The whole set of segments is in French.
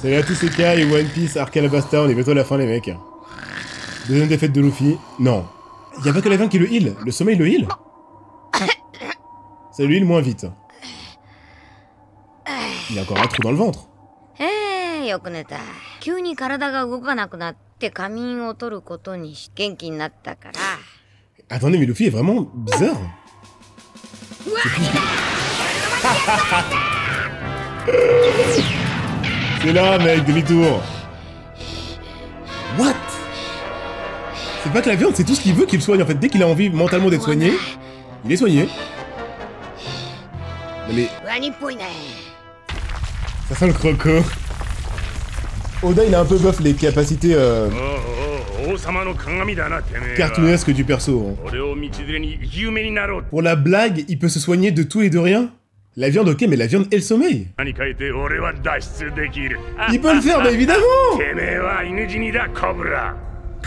Salut à tous ces cas et One Piece, Arc Alabasta, on est bientôt à la fin les mecs. Deuxième défaite de Luffy. Non. Y'a pas que la viande qui le heal, le sommeil le heal. Ça le heal moins vite. Il a encore un trou dans le ventre. Attendez, mais Luffy est vraiment bizarre. C'est là, mec, demi-tour. What? C'est pas que la viande, c'est tout ce qu'il veut qu'il soigne en fait. Dès qu'il a envie mentalement d'être soigné, il est soigné. Mais... Ça sent le croco. Oda, il a un peu buff les capacités cartoonesques du perso. Hein. Pour la blague, il peut se soigner de tout et de rien. La viande, ok, mais la viande et le sommeil. Il peut le faire, bah évidemment.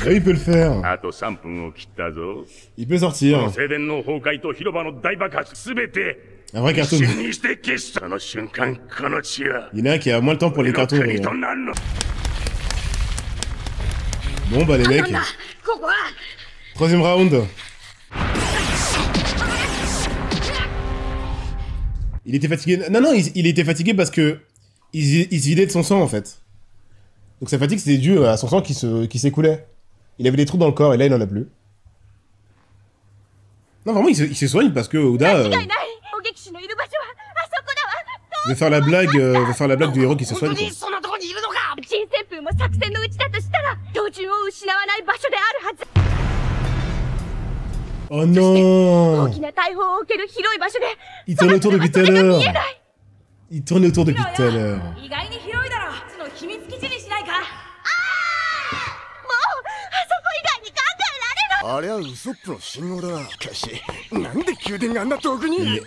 Oui, il peut le faire. Il peut sortir. Un vrai carton. Il y en a un qui a moins le temps pour les cartons. Bon bah les mecs. Troisième round. Il était fatigué. Non, il était fatigué parce que il se vidait de son sang en fait. Donc sa fatigue c'était dû à son sang qui s'écoulait. Il avait des trous dans le corps et là il en a plus. Non vraiment il se soigne parce que Oda veut faire la blague du héros qui se soigne. Oh non! Il tourne autour depuis tout à l'heure. Il tourne autour depuis tout à l'heure.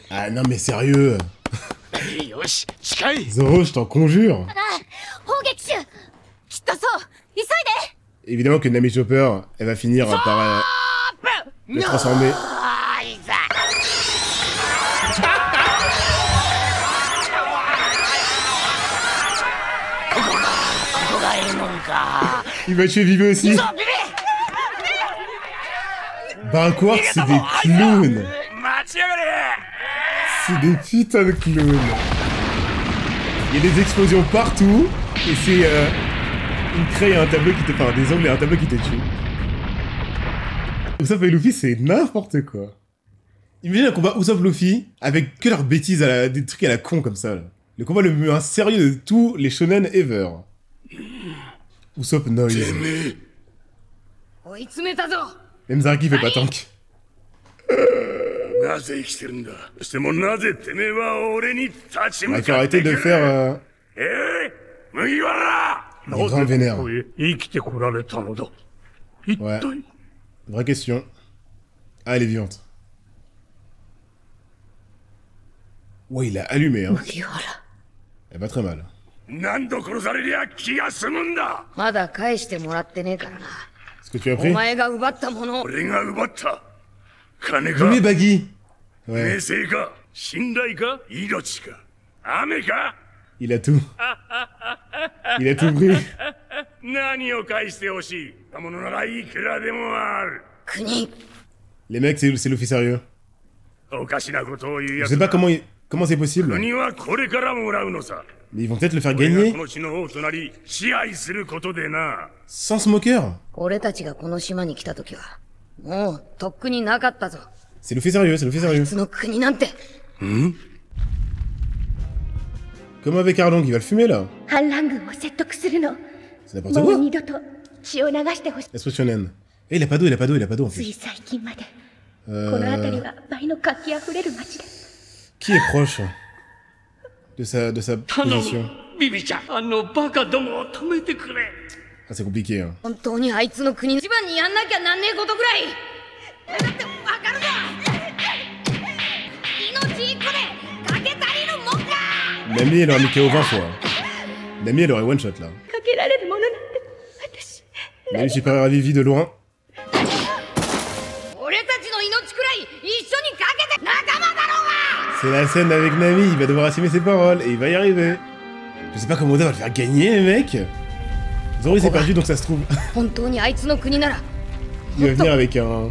Ah non mais sérieux. Zoro, je t'en conjure. Évidemment que Nami Chopper, elle va finir par le transformer. Il va tuer Vivi aussi. Banquark, c'est des clowns. C'est des putains de clowns. Il y a des explosions partout et c'est une craie et un tableau qui te... Enfin, des ongles et un tableau qui te tuent. Usopp et Luffy, c'est n'importe quoi. Imagine un combat Usopp-Luffy avec que leurs bêtises, des trucs à la con comme ça. Là. Le combat le moins sérieux de tous les shonen ever. Usopp noise. Même Zaraki fait pas tank. Il faut arrêter de faire... les grands vénères. Ouais. Vraie question. Ah, elle est vivante. Ouais, il a allumé, hein. Elle va très mal. Est-ce que tu as pris? J'ai Baggy. Ouais. Il a tout. Il a tout pris. Les mecs, c'est Luffy sérieux. Je sais pas comment c'est possible. Mais ils vont peut-être le faire gagner. Sans smoker. C'est Luffy sérieux, c'est Luffy sérieux. Comment avec Arlong, il va le fumer là. C'est n'importe quoi. Esprit shonen. Eh, il a pas d'eau, en plus. Qui est proche de sa position? Ah, c'est compliqué, hein. Nami, elle aurait mis KO 20 fois. Nami, elle aurait one shot là. Nami supérieur à Vivi de loin. C'est la scène avec Nami, il va devoir assumer ses paroles et il va y arriver. Je sais pas comment Oda va le faire gagner, les mecs. Zoro il s'est perdu, donc ça se trouve. Il va venir avec un...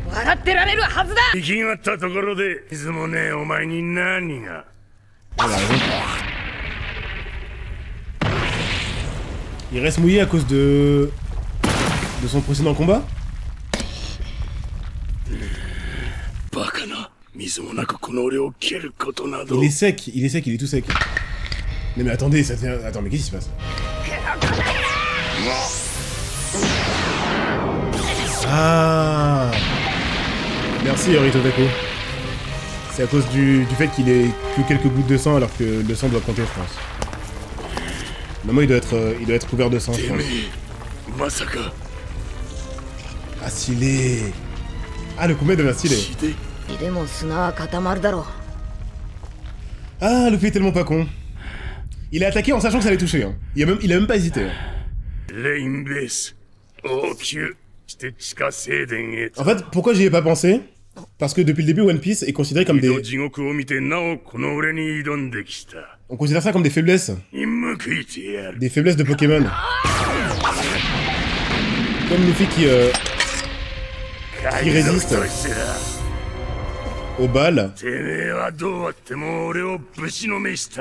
Il reste mouillé à cause de son précédent combat. Il est sec, il est tout sec. Mais attendez, ça devient... Attends, mais qu'est-ce qui se passe? Ah, merci Yorito Tako. C'est à cause du fait qu'il ait que quelques gouttes de sang alors que le sang doit compter, je pense. Normalement il doit être couvert de sang, je pense. Ah, stylé. Ah, le combat devient stylé. Ah, Luffy est tellement pas con. Il a attaqué en sachant que ça allait toucher. Hein. Il a même pas hésité. Hein. En fait, pourquoi j'y ai pas pensé? Parce que depuis le début, One Piece est considéré comme des... On considère ça comme des faiblesses. Des faiblesses de Pokémon. Comme Luffy qui résiste aux balles,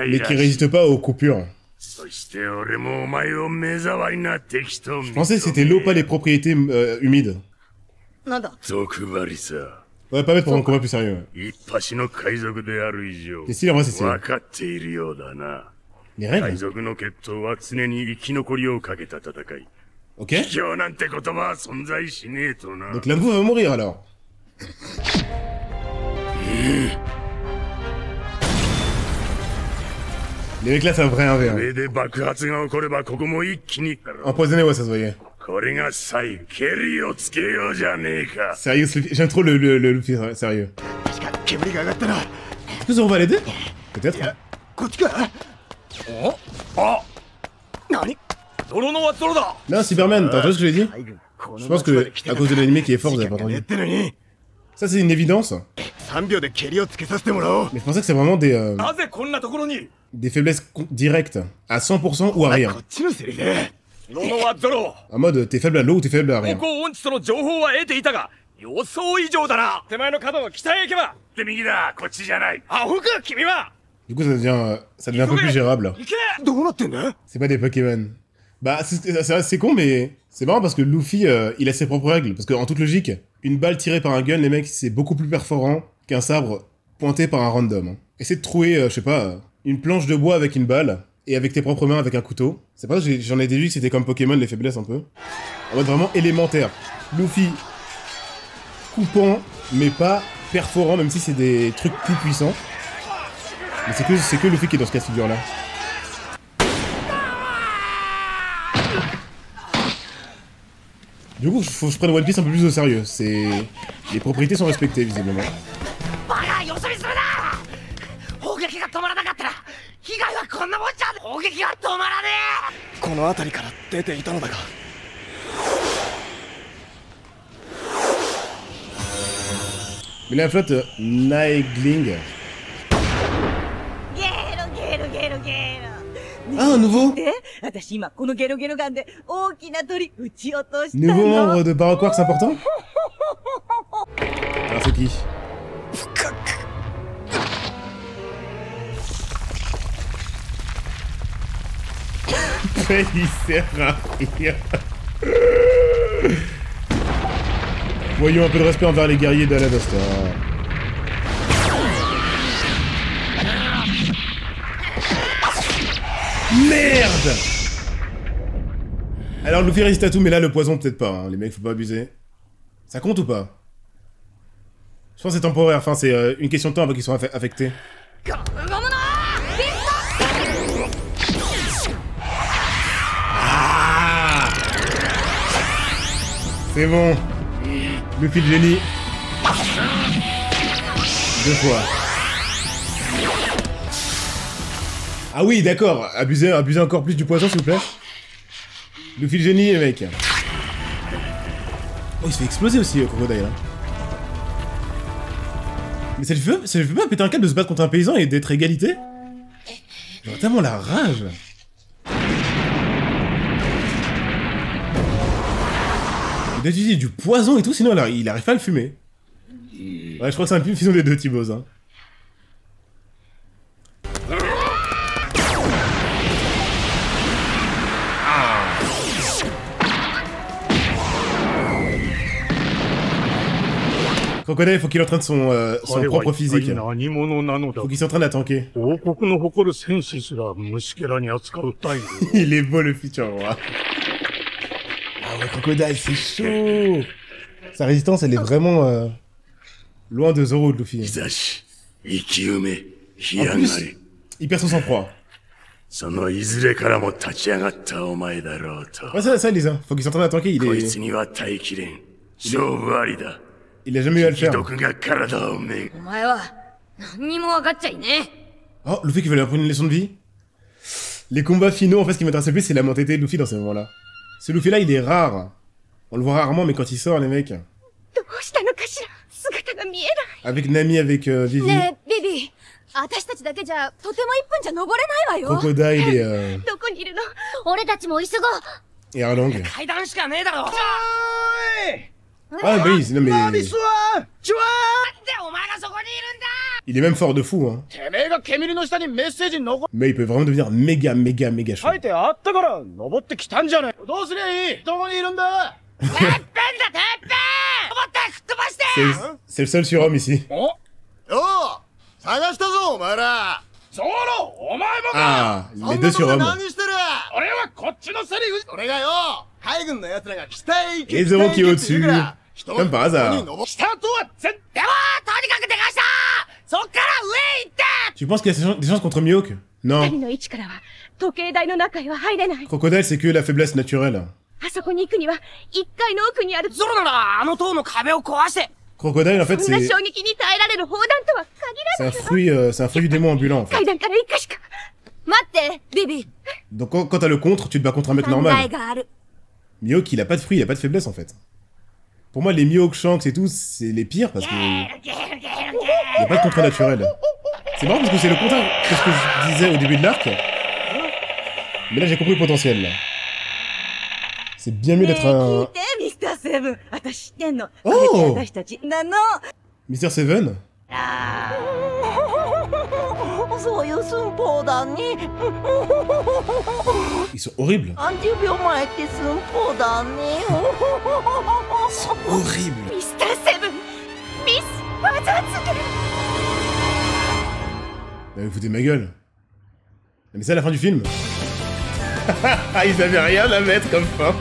mais qui résiste pas aux coupures. Je pensais que c'était l'eau, pas les propriétés humides. Ouais, pas mettre pour un combat plus sérieux. Ouais. C'est stylé, en vrai, c'est stylé. Les règles? Ok. Donc l'un de vous va mourir alors. Les mecs là, c'est un vrai 1v. Hein. Empoisonné, ouais, ça se voyait. Sérieux, j'aime trop le Luffy, sérieux. Est-ce que Zoro va l'aider? Peut-être. Non, Cyberman, t'as entendu ce que j'ai dit? Je pense que, à cause de l'anime qui est fort, vous avez pas entendu. Ça, c'est une évidence. Mais je pensais que c'est vraiment des faiblesses directes, à 100% ou à rien. En mode, t'es faible à l'eau ou t'es faible à rien. Du coup, ça devient un peu plus gérable. C'est pas des Pokémon. Bah, c'est con, mais c'est marrant parce que Luffy, il a ses propres règles. Parce qu'en toute logique, une balle tirée par un gun, les mecs, c'est beaucoup plus perforant qu'un sabre pointé par un random. Hein. Essaie de trouver, je sais pas, une planche de bois avec une balle, et avec tes propres mains avec un couteau. C'est pas ça, j'en ai déduit que c'était comme Pokémon, les faiblesses un peu. En mode vraiment élémentaire. Luffy, coupant, mais pas perforant, même si c'est des trucs plus puissants. Mais c'est que Luffy qui est dans ce cas de figure-là. Du coup, faut que je prenne One Piece un peu plus au sérieux. Les propriétés sont respectées, visiblement. Mais la flotte Naegling. Ah, un nouveau membre de Baroque Works important. Alors c'est qui? Il sert à rien. Voyons un peu de respect envers les guerriers d'Alabasta. Merde! Alors Luffy résiste à tout, mais là le poison peut-être pas, hein. Les mecs faut pas abuser. Ça compte ou pas? Je pense que c'est temporaire, enfin c'est une question de temps avant qu'ils soient affectés. Ah, c'est bon. Luffy le génie. 2 fois. Ah oui, d'accord. Abusez encore plus du poison, s'il vous plaît. Luffy le génie, les mecs. Oh, il se fait exploser aussi, Crocodile. Hein. Mais ça lui fait pas péter un câble de se battre contre un paysan et d'être égalité? J'aurais tellement la rage. doit utiliser du poison et tout, sinon alors, il arrive pas à le fumer. Ouais, je crois que c'est un peu une fusion des deux, T-Boz. Hein. Crocodile, faut qu'il entraîne son propre physique. Faut qu'il s'entraîne à tanker. Il est beau le futur roi. Ah ouais, Crocodile, c'est chaud. Sa résistance, elle est vraiment loin de Zoro ou de Luffy. En plus, il perd son sang-froid. Ouais, ça, Lisa. Faut qu'il s'entraîne à tanker, il a jamais eu à le faire. Oh, Luffy qui va lui apprendre une leçon de vie. Les combats finaux, en fait, ce qui m'intéresse le plus, c'est la mentalité de Luffy dans ces moments-là. Ce Luffy-là, il est rare. On le voit rarement, mais quand il sort, les mecs... Avec Nami, avec Vivi. Crocodile et Arlong. Ah bah oui, non mais... Il est même fort de fou, hein. Mais il peut vraiment devenir méga chaud. C'est le seul surhomme ici. Ah, les deux surhommes. Et Zoro qui est au-dessus. Comme par hasard. Tu penses qu'il y a des chances contre Mihawk? Non. Crocodile, c'est que la faiblesse naturelle. Crocodile, en fait, c'est un fruit du démon ambulant, en fait. Donc quand t'as le contre, tu te bats contre un mec normal. Mihawk, il a pas de fruit, il a pas de faiblesse, en fait. Pour moi, les Mihawk, Shanks et tout, c'est les pires, parce que... il n'y a pas de contre naturel. C'est marrant, parce que c'est le contraire de ce que je disais au début de l'arc. Mais là, j'ai compris le potentiel, là. C'est bien mieux d'être un... Oh Mr. Seven. Ils sont horribles. Ils sont horribles. Mais vous foutez ma gueule. Mais c'est à la fin du film. Ils avaient rien à mettre comme fin.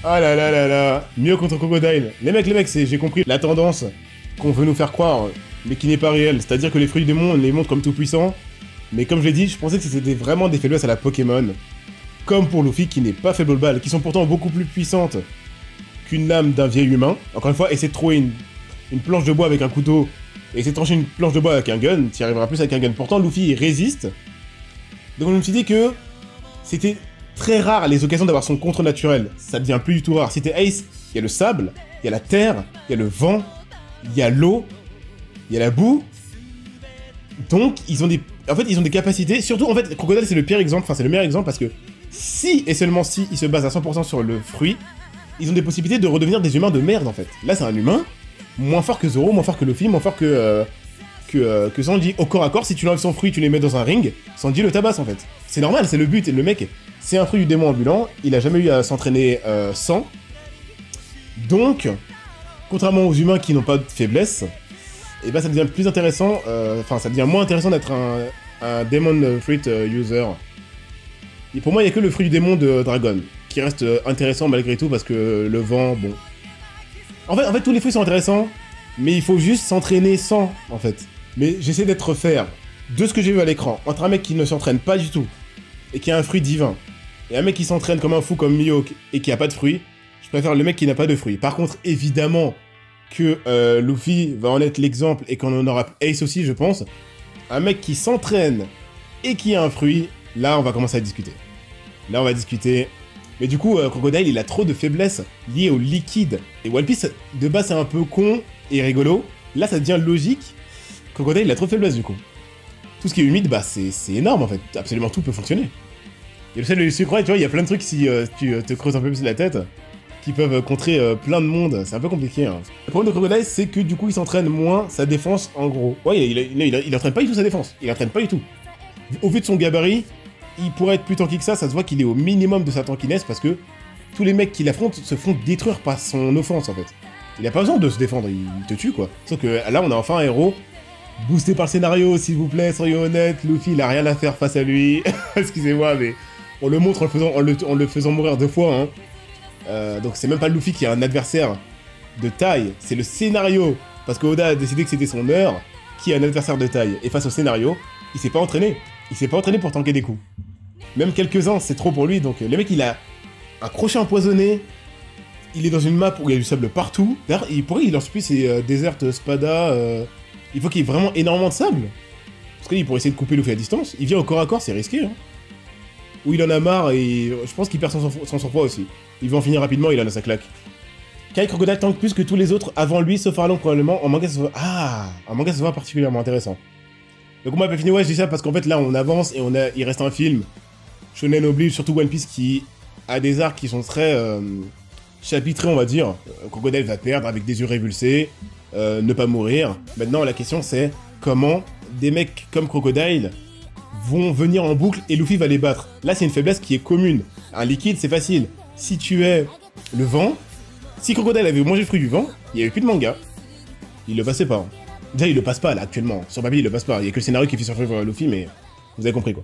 Ah là là là là. Mieux contre Crocodile. Les mecs, j'ai compris la tendance qu'on veut nous faire croire, mais qui n'est pas réelle. C'est-à-dire que les fruits du démon, on les montre comme tout puissants. Mais comme je l'ai dit, je pensais que c'était vraiment des faiblesses à la Pokémon. Comme pour Luffy, qui n'est pas faible balle, qui sont pourtant beaucoup plus puissantes qu'une lame d'un vieil humain. Encore une fois, essayer de trouver une planche de bois avec un couteau, et essayer de trancher une planche de bois avec un gun, tu y arriveras plus avec un gun. Pourtant, Luffy, il résiste. Donc je me suis dit que c'était très rare les occasions d'avoir son contre naturel. Ça devient plus du tout rare. Si t'es Ace, il y a le sable, il y a la terre, il y a le vent, il y a l'eau, il y a la boue. Donc, ils ont des capacités. Surtout, en fait, Crocodile, c'est le pire exemple. Enfin, c'est le meilleur exemple parce que si, et seulement si, ils se basent à 100% sur le fruit, ils ont des possibilités de redevenir des humains de merde, en fait. Là, c'est un humain, moins fort que Zoro, moins fort que Luffy, moins fort que Sanji. Au corps à corps, si tu l'enlèves son fruit, tu les mets dans un ring, Sanji le tabasse, en fait. C'est normal, c'est le but. Et le mec, c'est un fruit du démon ambulant. Il a jamais eu à s'entraîner sans. Donc, contrairement aux humains qui n'ont pas de faiblesse, et ben ça devient plus intéressant, enfin ça devient moins intéressant d'être un Demon Fruit user. Et pour moi, il n'y a que le fruit du démon de Dragon qui reste intéressant malgré tout parce que le vent, bon. En fait, tous les fruits sont intéressants, mais il faut juste s'entraîner sans, en fait. Mais j'essaie d'être fair de ce que j'ai vu à l'écran, entre un mec qui ne s'entraîne pas du tout et qui a un fruit divin, et un mec qui s'entraîne comme un fou comme Mihawk et qui a pas de fruit, je préfère le mec qui n'a pas de fruit. Par contre, évidemment que Luffy va en être l'exemple et qu'on en aura Ace aussi, je pense. Un mec qui s'entraîne et qui a un fruit, là, on va commencer à discuter. Là, on va discuter. Mais du coup, Crocodile, il a trop de faiblesses liées au liquide. Et One Piece, de base, c'est un peu con et rigolo. Là, ça devient logique. Crocodile, il a trop de faiblesses, du coup. Tout ce qui est humide, bah c'est énorme en fait. Absolument tout peut fonctionner. Il y a le sel et le sucre, tu vois, il y a plein de trucs si tu te creuses un peu plus la tête qui peuvent contrer plein de monde. C'est un peu compliqué. Hein. Le problème de Crocodile, c'est que du coup, il s'entraîne moins sa défense en gros. Ouais, il entraîne pas du tout sa défense. Il entraîne pas du tout. Au vu de son gabarit, il pourrait être plus tanky que ça. Ça se voit qu'il est au minimum de sa tankiness parce que tous les mecs qu'il affronte se font détruire par son offense en fait. Il a pas besoin de se défendre, il te tue quoi. Sauf que là, on a enfin un héros boosté par le scénario, s'il vous plaît, soyons honnêtes. Luffy, il a rien à faire face à lui. Excusez-moi, mais on le montre en le faisant mourir 2 fois. Hein. Donc c'est même pas Luffy qui a un adversaire de taille, c'est le scénario. Parce que Oda a décidé que c'était son heure qui a un adversaire de taille. Et face au scénario, il s'est pas entraîné. Il s'est pas entraîné pour tanker des coups. Même quelques-uns, c'est trop pour lui. Donc le mec, il a un crochet empoisonné. Il est dans une map où il y a du sable partout. D'ailleurs, pourquoi il lance plus ses Desert Spada Il faut qu'il y ait vraiment énormément de sable. Parce qu'il pourrait essayer de couper Luffy à distance. Il vient au corps à corps, c'est risqué. Hein. Ou il en a marre et je pense qu'il perd son sang-froid aussi. Il va en finir rapidement, il en a sa claque. Kai Crocodile tank plus que tous les autres avant lui, sauf Arlong probablement. En manga, ça se voit... Ah, en manga, ça se voit particulièrement intéressant. Le combat a pas fini, ouais, je dis ça parce qu'en fait, là, on avance et il reste un film. Shonen oblige, surtout One Piece qui a des arcs qui sont très chapitrés, on va dire. Crocodile va perdre avec des yeux révulsés, ne pas mourir. Maintenant, la question c'est comment des mecs comme Crocodile vont venir en boucle et Luffy va les battre. Là, c'est une faiblesse qui est commune. Un liquide, c'est facile. Si tu es le vent, si Crocodile avait mangé le fruit du vent, il n'y avait plus de manga. Il le passait pas. Hein. Déjà, il le passe pas, là, actuellement. Sur papier, il le passe pas. Il y a que le scénario qui fait survivre Luffy, mais vous avez compris, quoi.